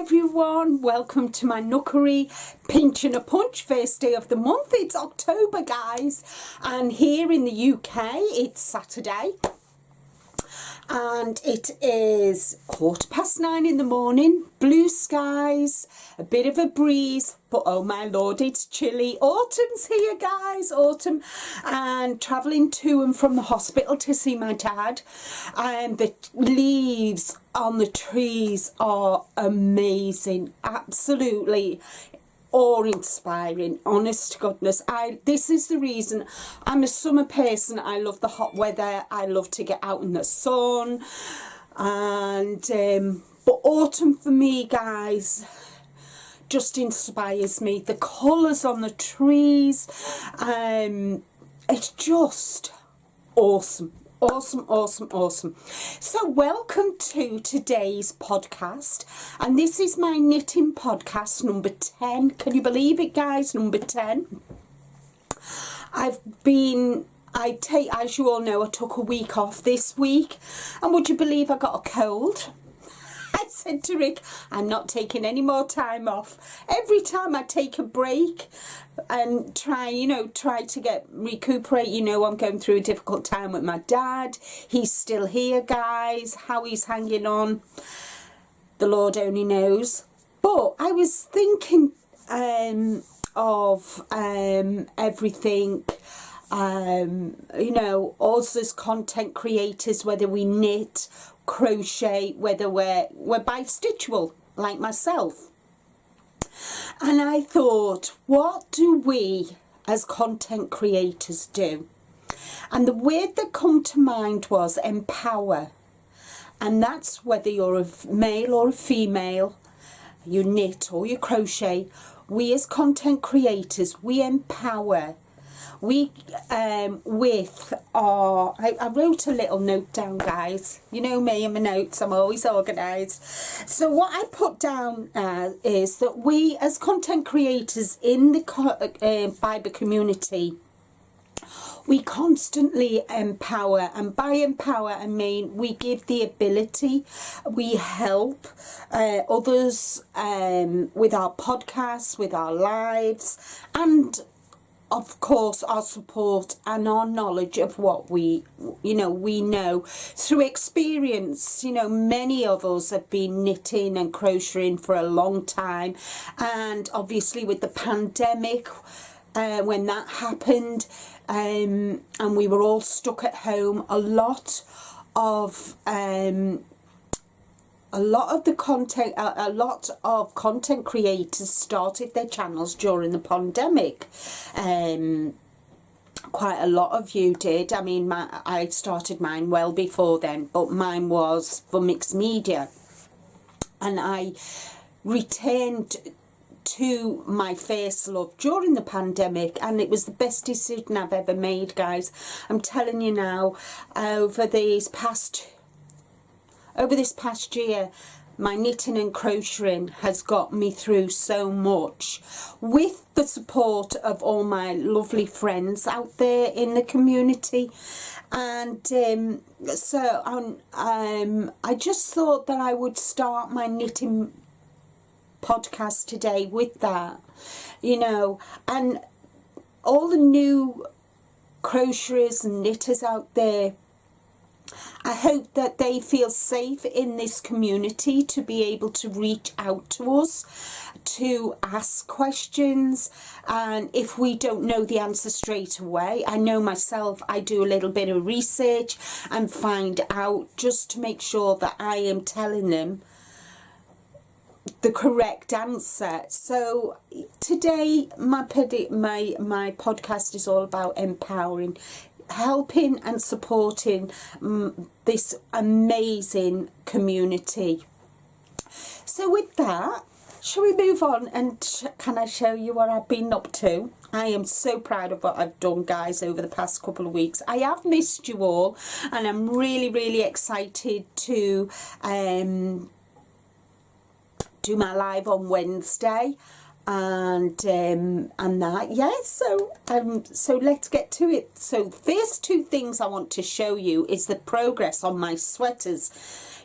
everyone, welcome to my nookery, pinch and a punch, first day of the month. It's October, guys, and here in the UK it's Saturday and it is 9:15 in the morning, blue skies, a bit of a breeze, but oh my lord, it's chilly. Autumn's here, guys, autumn, and travelling to and from the hospital to see my dad, and the leaves on the trees are amazing, absolutely awe-inspiring, honest to goodness. This is the reason I'm a summer person. I love the hot weather, I love to get out in the sun, and but autumn for me, guys, just inspires me. The colours on the trees, it's just awesome. Awesome. So welcome to today's podcast, and this is my knitting podcast number 10. Can you believe it, guys? Number 10. As you all know, I took a week off this week, and would you believe I got a cold? I said to Rick, I'm not taking any more time off. Every time I take a break and try to recuperate, I'm going through a difficult time with my dad. He's still here, guys. How he's hanging on, the Lord only knows. But I was thinking of everything, us as content creators, whether we knit, crochet, whether we're bi-stitchual like myself. And I thought, what do we as content creators do? And the word that come to mind was empower. And that's whether you're a male or a female, you knit or you crochet. We as content creators, we empower. We with our, I wrote a little note down, guys. You know me and my notes, I'm always organised. So what I put down is that we as content creators in the Bible community, we constantly empower, and by empower I mean we give the ability, we help others with our podcasts, with our lives, and of course our support and our knowledge of what we know through experience. Many of us have been knitting and crocheting for a long time, and obviously with the pandemic, when that happened, and we were all stuck at home, a lot of content creators started their channels during the pandemic. Quite a lot of you did. I mean, I started mine well before then, but mine was for mixed media, and I returned to my first love during the pandemic, and it was the best decision I've ever made, guys. I'm telling you now, over this past year, my knitting and crocheting has got me through so much, with the support of all my lovely friends out there in the community. And I just thought that I would start my knitting podcast today with that, and all the new crocheters and knitters out there, I hope that they feel safe in this community to be able to reach out to us, to ask questions, and if we don't know the answer straight away, I know myself, I do a little bit of research and find out, just to make sure that I am telling them the correct answer. So today my podcast is all about empowering, helping and supporting this amazing community. So with that, shall we move on, and can I show you what I've been up to? I am so proud of what I've done, guys, over the past couple of weeks. I have missed you all, and I'm really excited to do my live on Wednesday. and that, yeah. So let's get to it. So the first two things I want to show you is the progress on my sweaters.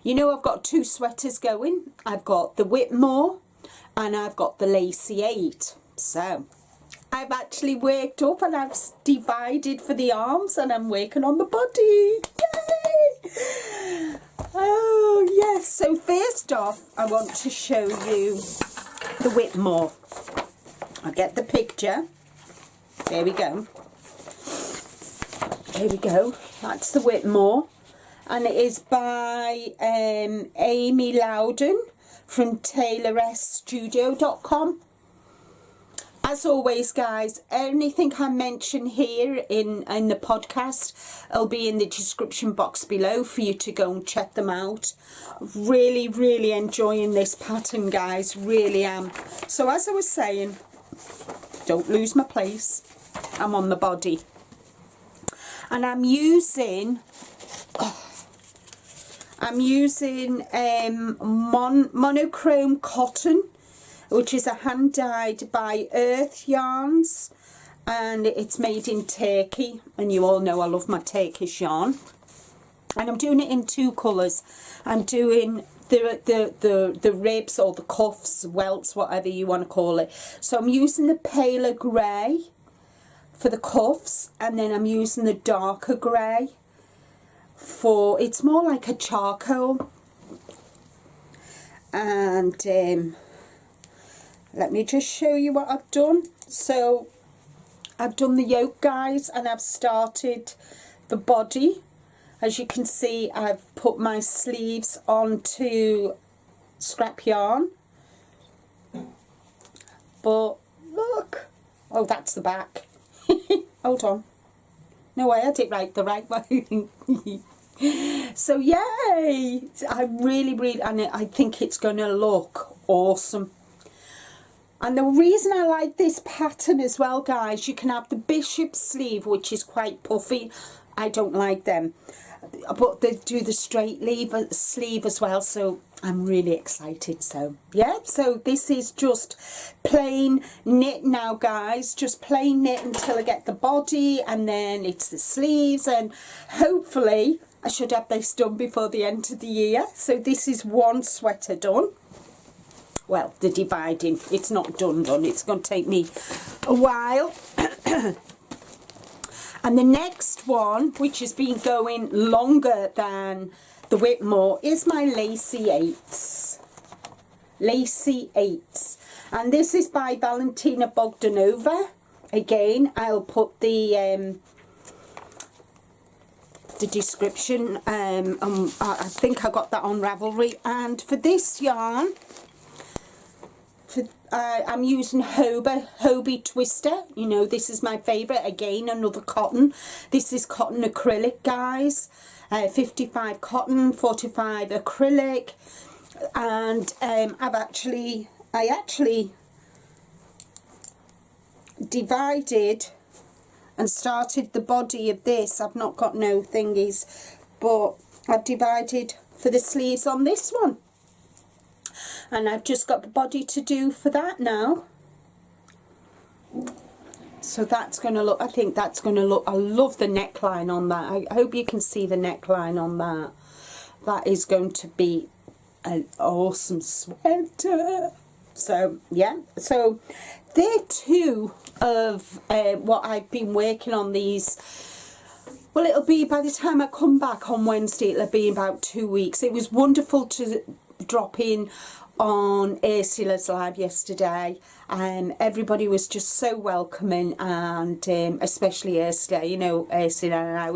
You know, I've got two sweaters going. I've got the Whitmore and I've got the Lacy 8. So I've actually worked up and I've divided for the arms, and I'm working on the body. Yay! Oh yes, so first off I want to show you the Whitmore. I'll get the picture. There we go. There we go. That's the Whitmore, and it is by Amy Loudon from TaylorSstudio.com. As always, guys, anything I mention here in the podcast will be in the description box below for you to go and check them out. Really, really enjoying this pattern, guys. Really am. So as I was saying, don't lose my place. I'm on the body. And I'm using monochrome cotton, which is a hand dyed by Earth Yarns, and it's made in Turkey, and you all know I love my Turkish yarn. And I'm doing it in two colours. I'm doing the ribs or the cuffs, welts, whatever you want to call it. So I'm using the paler grey for the cuffs, and then I'm using the darker grey for, it's more like a charcoal. And let me just show you what I've done. So I've done the yoke, guys, and I've started the body. As you can see, I've put my sleeves onto scrap yarn. But look, oh, that's the back. Hold on. No way, I did it the right way. So yay! I'm really, and I think it's going to look awesome. And the reason I like this pattern as well, guys, you can have the bishop sleeve, which is quite puffy. I don't like them. But they do the straight sleeve as well, so I'm really excited. So yeah, so this is just plain knit now, guys. Just plain knit until I get the body, and then it's the sleeves, and hopefully I should have this done before the end of the year. So this is one sweater done. Well, the dividing, it's not done. It's going to take me a while. And the next one, which has been going longer than the Whitmore, is my Lacy 8s. Lacy 8s. And this is by Valentina Bogdanova. Again, I'll put the description. I think I got that on Ravelry. And for this yarn, I'm using Hobie Twister. You know, this is my favourite. Again, another cotton. This is cotton acrylic, guys. 55 cotton, 45 acrylic. And I actually divided and started the body of this. I've not got no thingies, but I've divided for the sleeves on this one. And I've just got the body to do for that now. So that's going to look, I think that's going to look, I love the neckline on that. I hope you can see the neckline on that. That is going to be an awesome sweater. So yeah, so they're two of what I've been working on these. Well, it'll be, by the time I come back on Wednesday, it'll be about 2 weeks. It was wonderful to drop in on Ursula's live yesterday, and everybody was just so welcoming, and especially Ursula. You know, Ursula and I,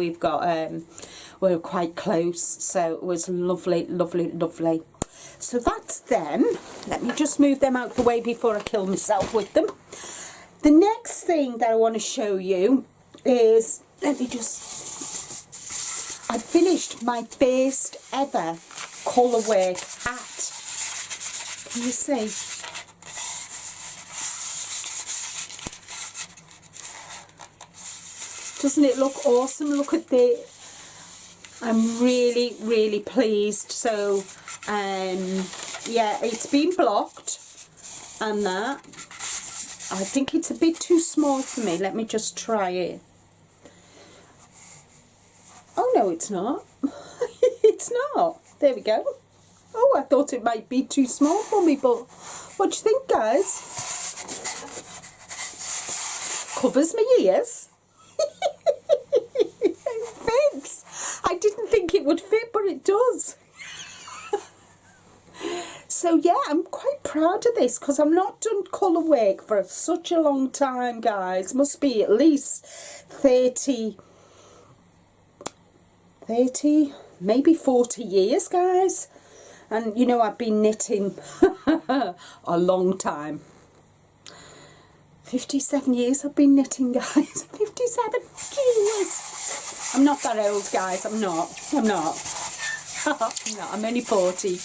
we're quite close, so it was lovely, lovely, lovely. So that's them. Let me just move them out the way before I kill myself with them. The next thing that I want to show you is, let me just, I finished my first ever colourwork hat. Can you see? Doesn't it look awesome? Look at the, I'm really, really pleased. So yeah, it's been blocked and that, I think it's a bit too small for me. Let me just try it. Oh, no, it's not. It's not. There we go. Oh, I thought it might be too small for me, but what do you think, guys? Covers my ears. It fits. I didn't think it would fit, but it does. So yeah, I'm quite proud of this because I've not done colour work for such a long time, guys. Must be at least 30, maybe 40 years, guys. And you know, I've been knitting a long time. 57 years I've been knitting, guys. 57 years. I'm not that old, guys. I'm not. No, I'm only 40.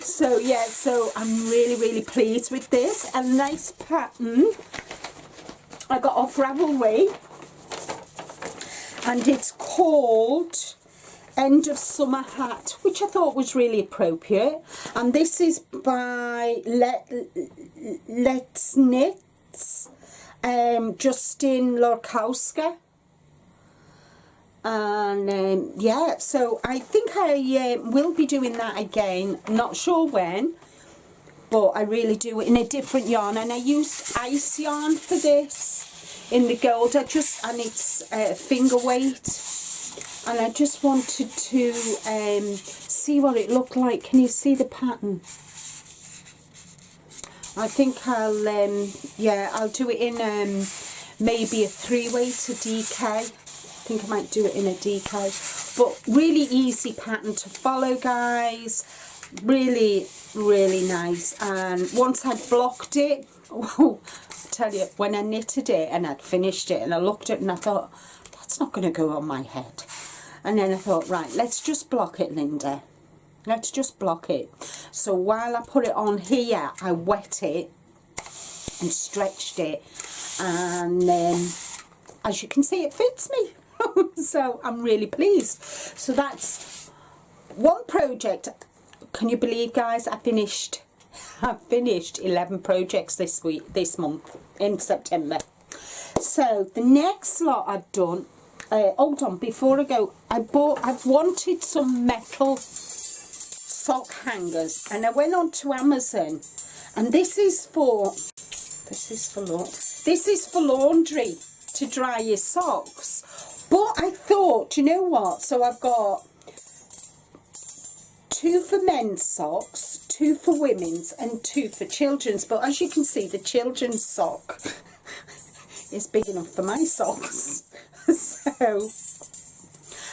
So yeah, so I'm really pleased with this. A nice pattern I got off Ravelry, and it's called End of Summer Hat, which I thought was really appropriate. And this is by Let's Knits, Justin Lorkowska. And yeah, so I think I will be doing that again. Not sure when, but I really do it in a different yarn. And I used ice yarn for this in the gold. And it's finger weight. And I just wanted to see what it looked like. Can you see the pattern? I think I'll do it in maybe a 3-weight, a DK. I think I might do it in a DK. But really easy pattern to follow, guys. Really nice. And once I'd blocked it, oh, I tell you, when I knitted it and I'd finished it and I looked at it and I thought, that's not going to go on my head. And then I thought, right, let's just block it, Linda. Let's just block it. So while I put it on here, I wet it and stretched it. And as you can see, it fits me. So I'm really pleased. So that's one project. Can you believe, guys, I've finished 11 projects this month in September. So the next lot I've done, hold on, before I go, I've wanted some metal sock hangers, and I went on to Amazon, and this is for laundry, to dry your socks. But I thought, you know what, so I've got 2 for men's socks, 2 for women's, and 2 for children's. But as you can see, the children's sock is big enough for my socks. So,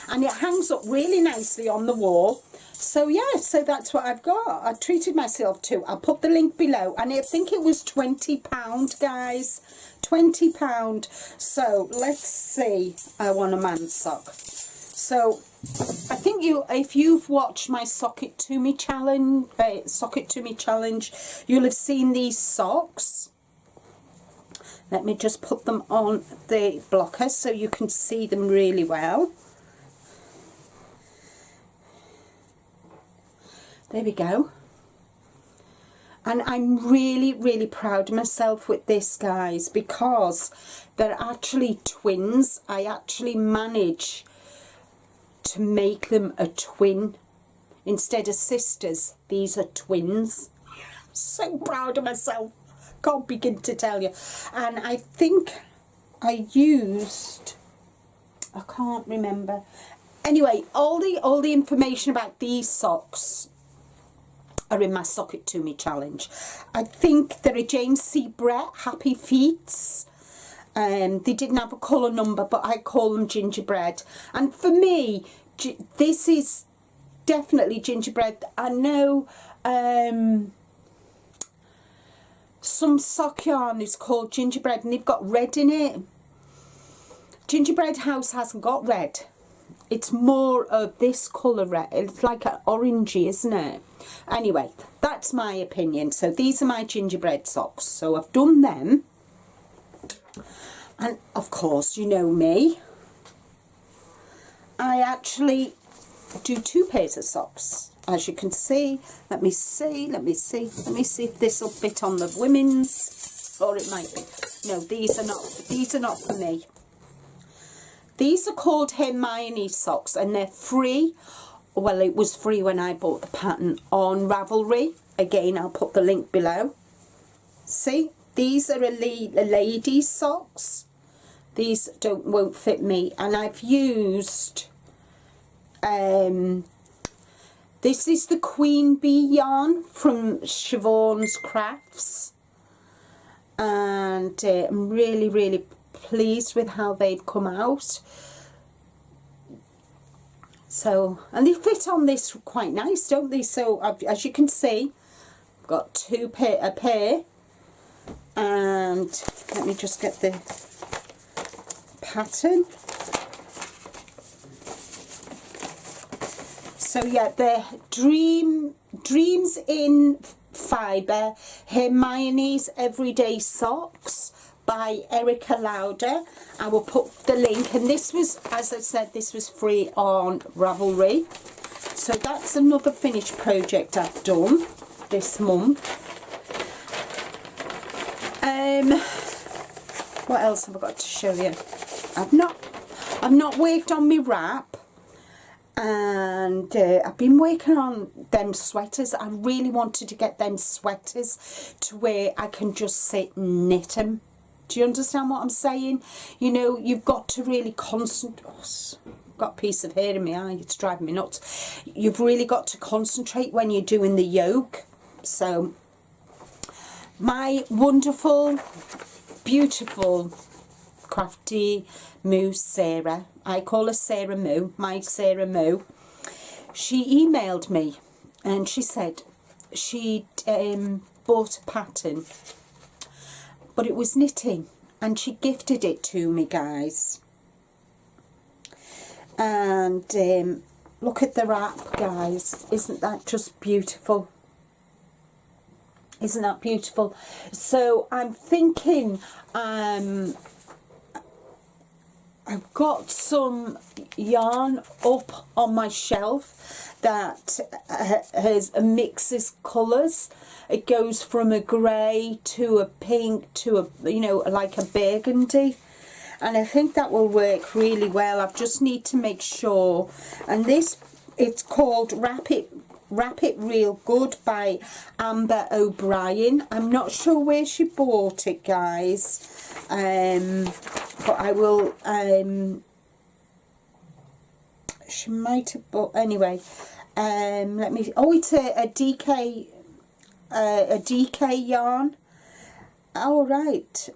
and it hangs up really nicely on the wall. So yeah, so that's what I've got. I treated myself to. I'll put the link below, and I think it was £20, guys. £20. So let's see. I want a man's sock. So I think if you've watched my Sock It To Me challenge, you'll have seen these socks. Let me just put them on the blocker so you can see them really well. There we go. And I'm really proud of myself with this, guys, because they're actually twins. I actually managed to make them a twin. Instead of sisters, these are twins. So proud of myself. Can't begin to tell you. And I think I used, I can't remember. Anyway, all the information about these socks are in my Sock It To Me challenge. I think they're a James C. Brett Happy Feets. They didn't have a colour number, but I call them gingerbread. And for me, this is definitely gingerbread. I know some sock yarn is called gingerbread and they've got red in it. Gingerbread House hasn't got red. It's more of this colour red. It's like an orangey, isn't it? Anyway, that's my opinion. So these are my gingerbread socks. So I've done them. And of course, you know me, I actually do 2 pairs of socks. as you can see. Let me see if this will fit on the women's, or it might be. No, these are not for me. These are called Hermione socks, and they're free. Well, it was free when I bought the pattern on Ravelry. Again, I'll put the link below. See, these are a lady's socks. These won't fit me, and I've used this is the Queen Bee yarn from Siobhan's Crafts, and I'm really pleased with how they've come out. So, and they fit on this quite nice, don't they? So as you can see, I've got a pair, and let me just get the pattern. So yeah, they're Dreams in Fibre, Hermione's Everyday Socks by Erica Lauder. I will put the link, and this was, as I said, this was free on Ravelry. So that's another finished project I've done this month. What else have I got to show you? I've not worked on my wrap, and I've been working on them sweaters. I really wanted to get them sweaters to where I can just sit and knit them. Do you understand what I'm saying? You know, you've got to really concentrate. Oh, got a piece of hair in my eye, it's driving me nuts. You've really got to concentrate when you're doing the yoke. So my wonderful, beautiful, crafty Moo Sarah, I call her Sarah Moo, my Sarah Moo, she emailed me and she said she'd bought a pattern, but it was knitting, and she gifted it to me, guys. And look at the wrap, guys. Isn't that just beautiful? Isn't that beautiful? So I'm thinking I've got some yarn up on my shelf that mixes colours. It goes from a grey to a pink to a, you know, like a burgundy, and I think that will work really well. I just need to make sure. And this, it's called Wrap It Real Good by Amber O'Brien. I'm not sure where she bought it, guys, but I will, she might have bought, anyway, let me, oh, it's a DK yarn. Oh, right.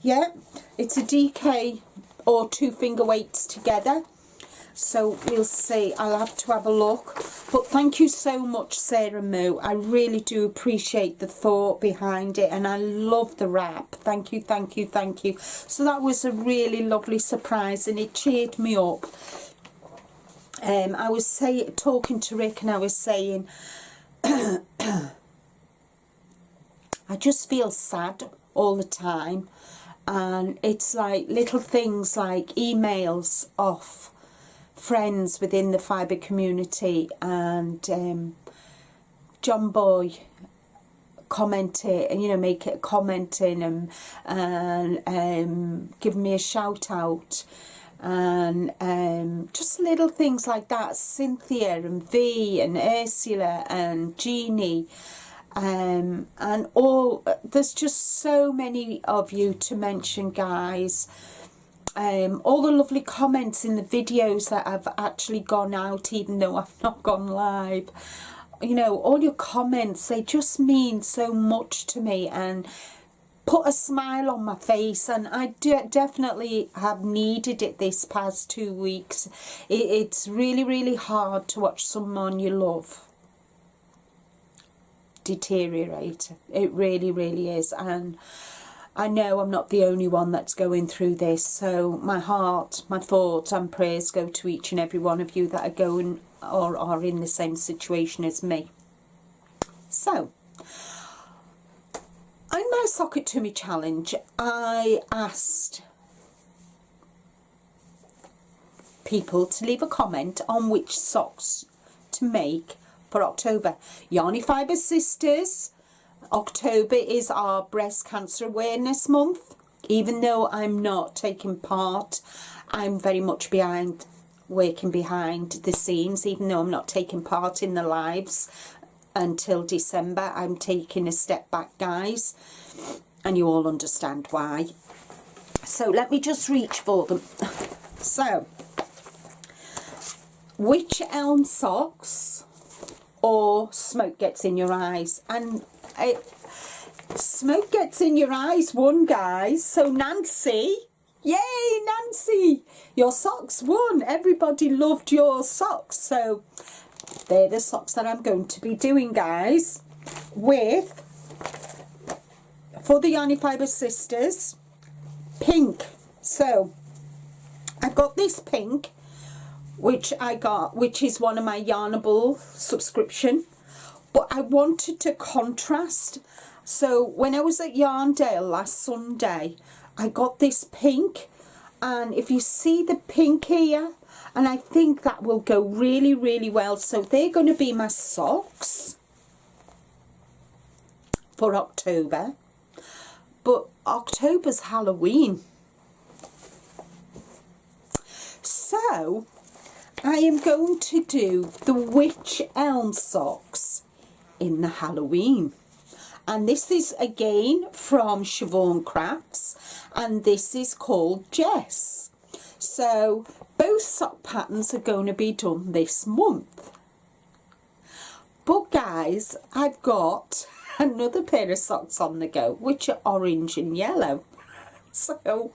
Yeah, it's a DK or 2 finger weights together. So we'll see. I'll have to have a look. But thank you so much, Sarah Moo. I really do appreciate the thought behind it, and I love the wrap. Thank you, thank you, thank you. So that was a really lovely surprise, and it cheered me up. I was talking to Rick, and I was saying I just feel sad all the time, and it's like little things like emails off friends within the fibre community, and John Boy commented, and you know, make it commenting and giving me a shout out, and just little things like that. Cynthia and V and Ursula and Jeannie, and all, there's just so many of you to mention, guys. All the lovely comments in the videos that have actually gone out, even though I've not gone live. You know, all your comments, they just mean so much to me and put a smile on my face, and I definitely have needed it this past 2 weeks. It's really hard to watch someone you love deteriorate. It really is, and I know I'm not the only one that's going through this. So my heart, my thoughts and prayers go to each and every one of you that are going or are in the same situation as me. So in my Socket to Me challenge, I asked people to leave a comment on which socks to make for October. Yarny Fibre Sisters, October is our breast cancer awareness month. Even though I'm not taking part, I'm very much working behind the scenes. Even though I'm not taking part in the lives until December, I'm taking a step back, guys, and you all understand why. So let me just reach for them. So, Witch Elm socks or Smoke Gets in Your Eyes? And Smoke Gets in Your Eyes won, guys. So Nancy, yay Nancy, your socks won. Everybody loved your socks. So they're the socks that I'm going to be doing, guys, with, for the Yarny Fibre Sisters, pink. So I've got this pink, which I got, which is one of my Yarnable subscription, but I wanted to contrast. So when I was at Yarndale last Sunday, I got this pink, and if you see the pink here, and I think that will go really, really well. So they're going to be my socks for October. But October's Halloween. So I am going to do the Witch Elm socks in the Halloween. And this is again from Siobhan Crafts, and this is called Jess. So both sock patterns are going to be done this month. But guys, I've got another pair of socks on the go, which are orange and yellow. So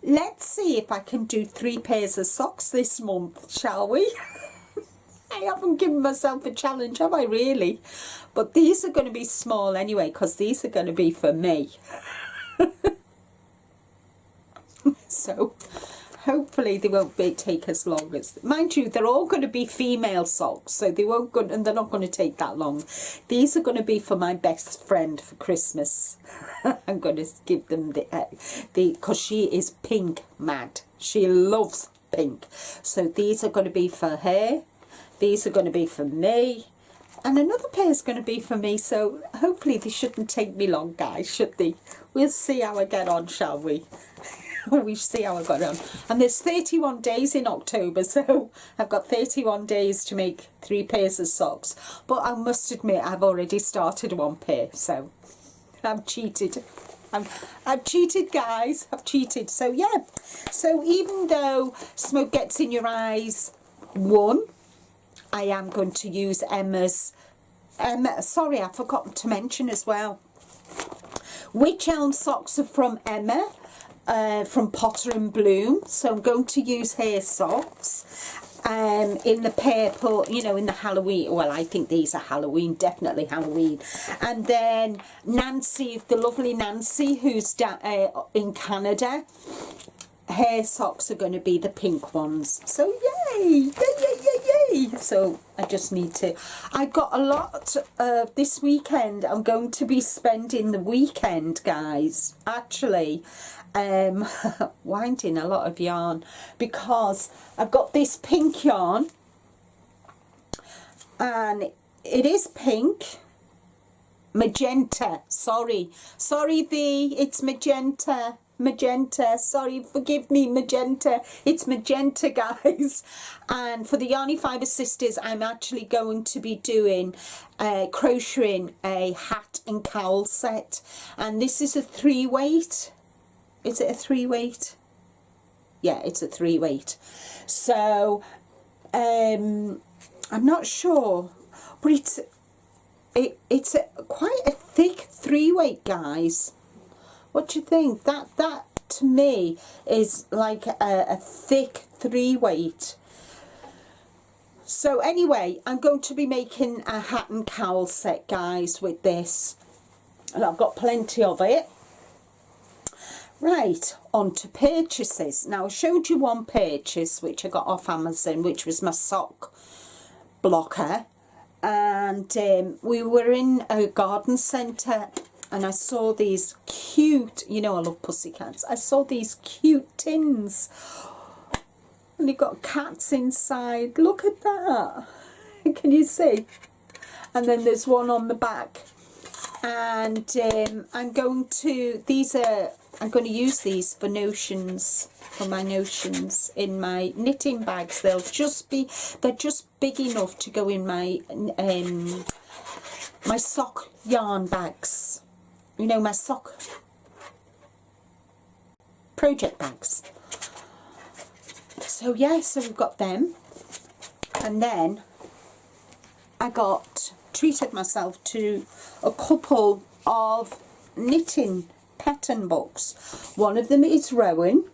let's see if I can do 3 pairs of socks this month, shall we? I haven't given myself a challenge, have I really? But these are going to be small anyway, because these are going to be for me. So hopefully they won't take as long as, mind you, they're all going to be female socks, so they won't go, and they're not going to take that long. These are going to be for my best friend for Christmas. I'm going to give them the because she is pink mad. She loves pink. So these are going to be for her. These are going to be for me, and another pair is going to be for me. So hopefully they shouldn't take me long, guys, should they? We'll see how I get on, shall we? We see how I got on. And there's 31 days in October, so I've got 31 days to make 3 pairs of socks. But I must admit, I've already started 1 pair, so I've cheated. I've cheated, guys. I've cheated. So yeah. So even though Smoke Gets in Your Eyes won, I am going to use Emma's. Sorry, I forgot to mention as well. Witch Elm socks are from Emma, from Potter and Bloom. So I'm going to use her socks. In the purple, you know, in the Halloween. Well, I think these are Halloween, definitely Halloween. And then Nancy, the lovely Nancy, who's in Canada, her socks are going to be the pink ones. So yay, yay, yay, yay, yay. So I just need to, I got a lot this weekend. I'm going to be spending the weekend, guys, actually winding a lot of yarn, because I've got this pink yarn, and it is pink, magenta, sorry V, it's magenta, sorry, forgive me, magenta, it's magenta, guys. And for the Yarny Fibre Sisters, I'm actually going to be doing crocheting a hat and cowl set, and this is a 3-weight. Is it a 3-weight? Yeah, it's a 3-weight. So I'm not sure, but it's quite a thick 3-weight, guys. What do you think? That to me is like a thick 3-weight. So anyway, I'm going to be making a hat and cowl set, guys, with this, and I've got plenty of it. Right, on to purchases. Now, I showed you one purchase which I got off Amazon, which was my sock blocker, and we were in a garden centre, and I saw these cute, you know I love pussycats, I saw these cute tins. And you've got cats inside. Look at that. Can you see? And then there's one on the back. And I'm going to use these for notions, for my notions in my knitting bags. They're just big enough to go in my my sock yarn bags. You know, my sock project bags. So yeah, so we've got them. And then I treated myself to a couple of knitting pattern books. One of them is Rowan,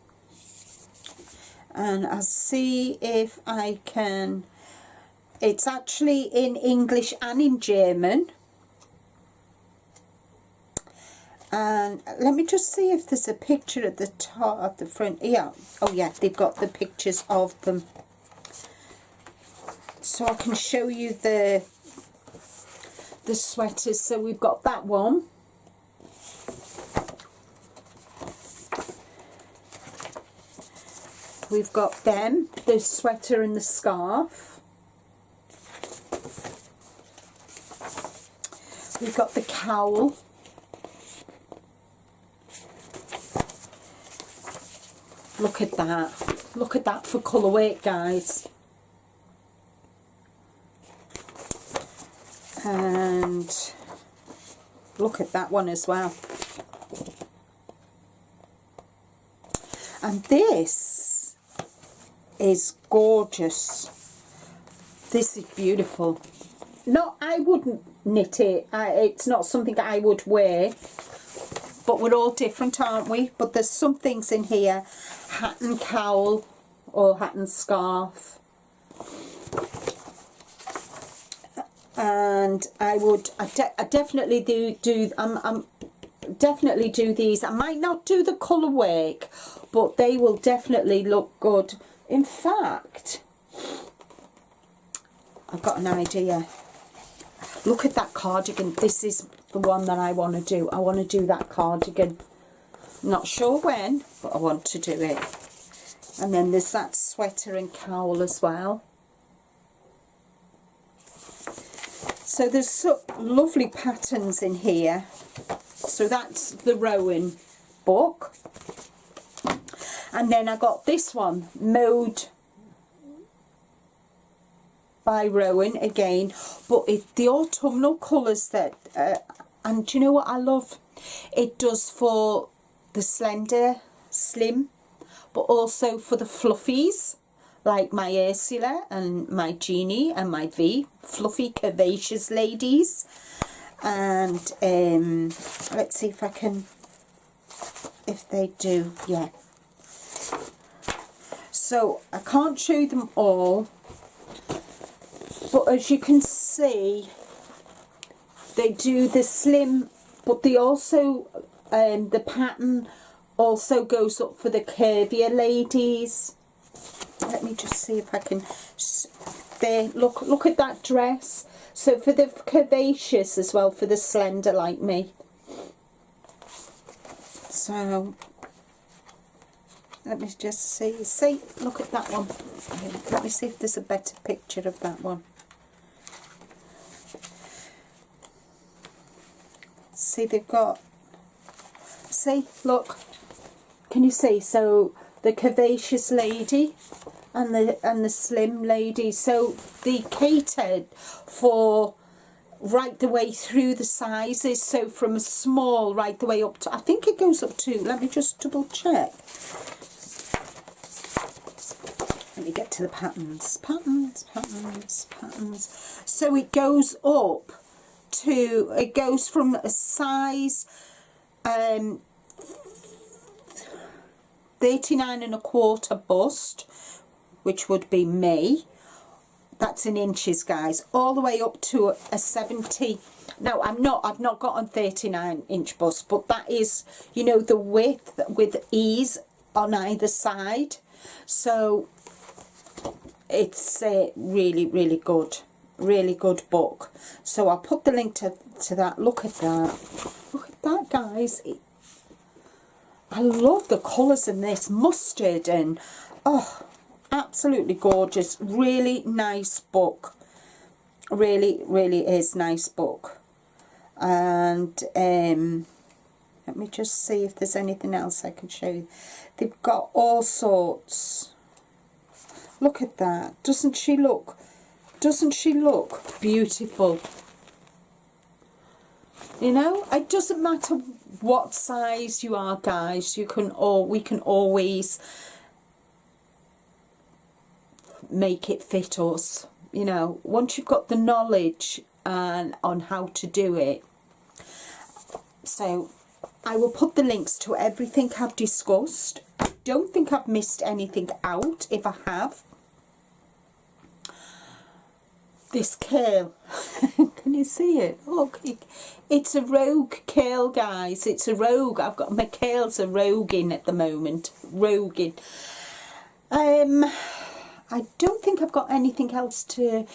and I'll see if I can, it's actually in English and in German. And let me just see if there's a picture at the top, at the front. Yeah, oh yeah, they've got the pictures of them, so I can show you the sweaters. So we've got that one. We've got them, the sweater and the scarf. We've got the cowl. Look at that. Look at that for colour weight, guys. And look at that one as well. And this is gorgeous. This is beautiful. No, I wouldn't knit it. It's not something I would wear. But we're all different, aren't we? But there's some things in here. Hat and cowl or hat and scarf. And I definitely definitely do these. I might not do the colour work, but they will definitely look good. In fact, I've got an idea. Look at that cardigan. This is the one that I want to do. I want to do that cardigan. Not sure when, but I want to do it. And then there's that sweater and cowl as well. So there's some lovely patterns in here. So that's the Rowan book. And then I got this one, Mode by Rowan again. But the autumnal colours that, and do you know what I love? It does for the slender, slim, but also for the fluffies, like my Ursula and my Jeannie and my V, fluffy curvaceous ladies. And let's see if I can, if they do, yeah. So I can't show them all, but as you can see, they do the slim, but they also, the pattern also goes up for the curvier ladies. Let me just see if I can, there, look at that dress. So for the curvaceous as well, for the slender like me. So let me just see, look at that one. Let me see if there's a better picture of that one. See, they've got, see, look, can you see? So the curvaceous lady and the slim lady, so they catered for right the way through the sizes, so from a small right the way up to, I think it goes up to, let me just double check. Let me get to the patterns. So it goes up to, it goes from a size 39.25 bust, which would be me. That's in inches, guys, all the way up to a 70. Now I've not got a 39-inch bust, but that is, you know, the width with ease on either side. So it's a really good book. So I'll put the link to that. Look at that, guys. I love the colours in this, mustard and, oh, absolutely gorgeous. Really nice book. Really, really is nice book. And let me just see if there's anything else I can show you. They've got all sorts. Look at that. Doesn't she look beautiful? You know, it doesn't matter what size you are, guys. We can always make it fit us. You know, once you've got the knowledge and on how to do it. So I will put the links to everything I've discussed. I don't think I've missed anything out. If I have, this curl, can you see it? Look, it's a rogue curl, guys. It's a rogue. I've got my curls are roguing at the moment. Roguing. I don't think I've got anything else to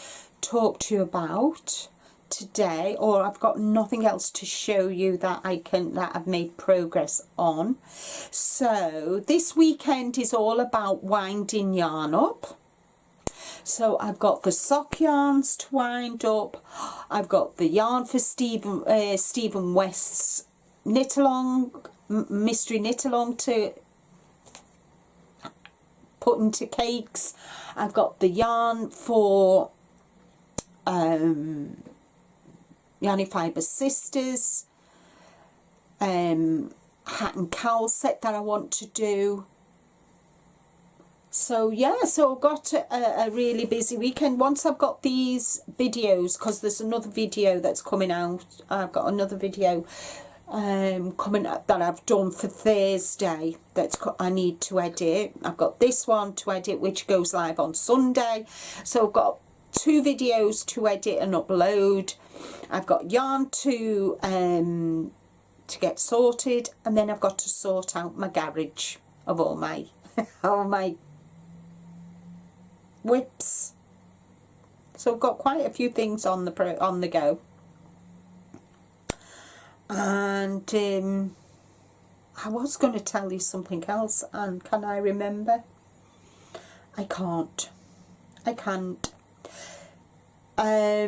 talk to you about today, or I've got nothing else to show you that I've made progress on. So this weekend is all about winding yarn up. So I've got the sock yarns to wind up. I've got the yarn for Stephen West's knit along, mystery knit along to put into cakes. I've got the yarn for Yarny Fibre Sisters hat and cowl set that I want to do. So yeah, so I've got a really busy weekend. Once I've got these videos, because there's another video that's coming out. I've got another video coming up that I've done for Thursday I need to edit. I've got this one to edit, which goes live on Sunday. So I've got 2 videos to edit and upload. I've got yarn to get sorted, and then I've got to sort out my garage of all my whips. So I've got quite a few things on the go. And I was going to tell you something else, and can I remember? I can't. I can't. I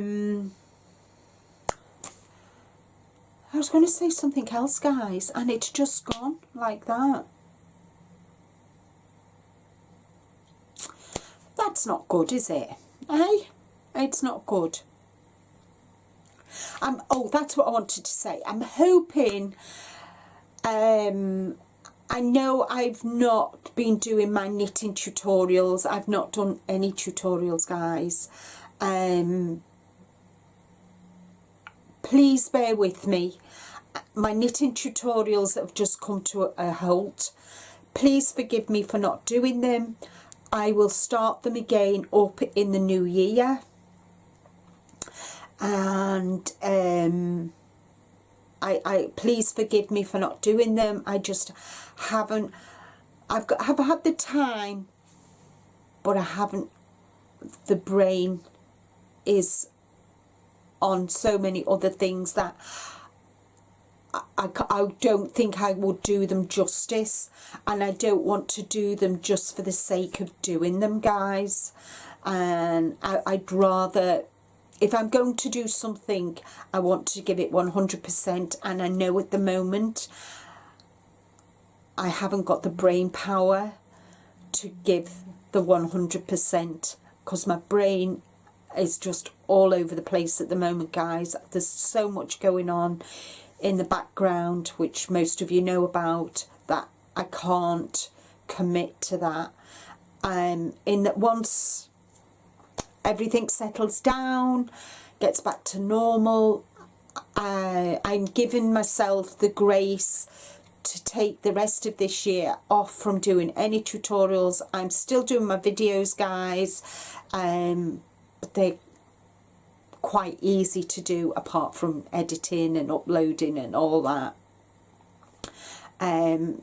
was going to say something else, guys, and it's just gone like that. That's not good, is it? Eh? It's not good. Oh, that's what I wanted to say. I'm hoping, I know I've not been doing my knitting tutorials. I've not done any tutorials, guys. Please bear with me. My knitting tutorials have just come to a halt. Please forgive me for not doing them. I will start them again up in the new year. And I please forgive me for not doing them. I just haven't. I've had the time, but I haven't. The brain is on so many other things that I don't think I will do them justice, and I don't want to do them just for the sake of doing them, guys. And I'd rather, if I'm going to do something, I want to give it 100%, and I know at the moment I haven't got the brain power to give the 100%, because my brain is just all over the place at the moment, guys. There's so much going on in the background, which most of you know about, that I can't commit to that. In that, once everything settles down, gets back to normal, I'm giving myself the grace to take the rest of this year off from doing any tutorials. I'm still doing my videos, guys, but they're quite easy to do apart from editing and uploading and all that.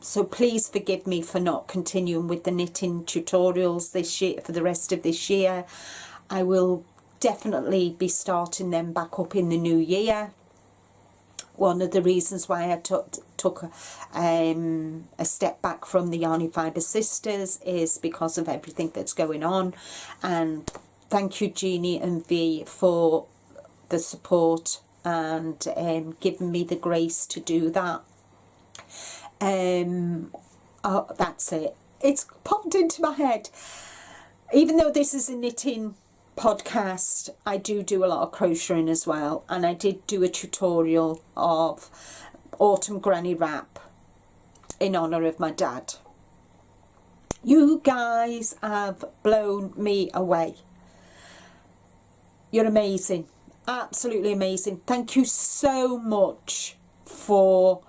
So please forgive me for not continuing with the knitting tutorials this year, for the rest of this year. I will definitely be starting them back up in the new year. One of the reasons why I took a step back from the Yarny Fibre Sisters is because of everything that's going on. And thank you, Jeannie and V, for the support and giving me the grace to do that. Oh, that's it. It's popped into my head. Even though this is a knitting podcast, I do a lot of crocheting as well, and I did do a tutorial of autumn granny wrap in honour of my dad. You guys have blown me away. You're amazing, absolutely amazing. Thank you so much for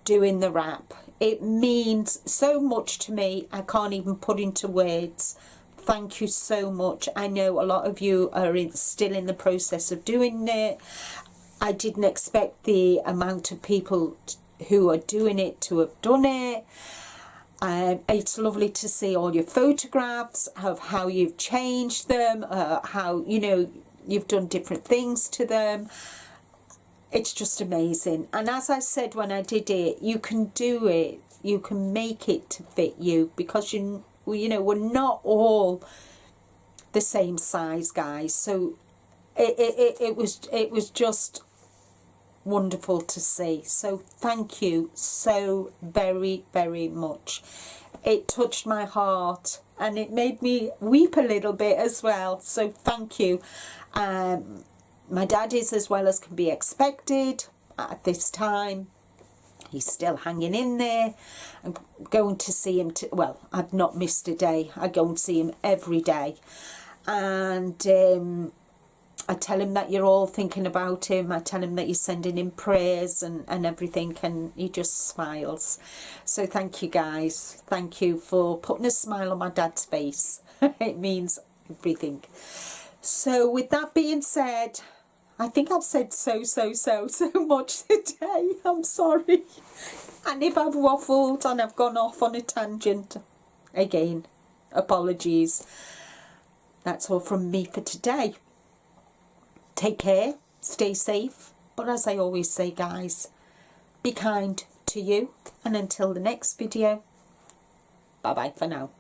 doing the wrap. It means so much to me, I can't even put into words. Thank you so much. I know a lot of you are still in the process of doing it. I didn't expect the amount of people who are doing it to have done it. It's lovely to see all your photographs of how you've changed them, how, you know, you've done different things to them. It's just amazing. And as I said when I did it, you can do it. You can make it to fit you, because you know, we're not all the same size, guys. So it was just wonderful to see. So thank you so very, very much. It touched my heart and it made me weep a little bit as well. So thank you. My dad is as well as can be expected at this time. He's still hanging in there. I'm going to see him, well, I've not missed a day. I go and see him every day. And I tell him that you're all thinking about him. I tell him that you're sending him prayers and everything, and he just smiles. So thank you, guys. Thank you for putting a smile on my dad's face. It means everything. So with that being said, I think I've said so much today. I'm sorry. And if I've waffled and I've gone off on a tangent, again, apologies. That's all from me for today. Take care, stay safe. But as I always say, guys, be kind to you. And until the next video, bye-bye for now.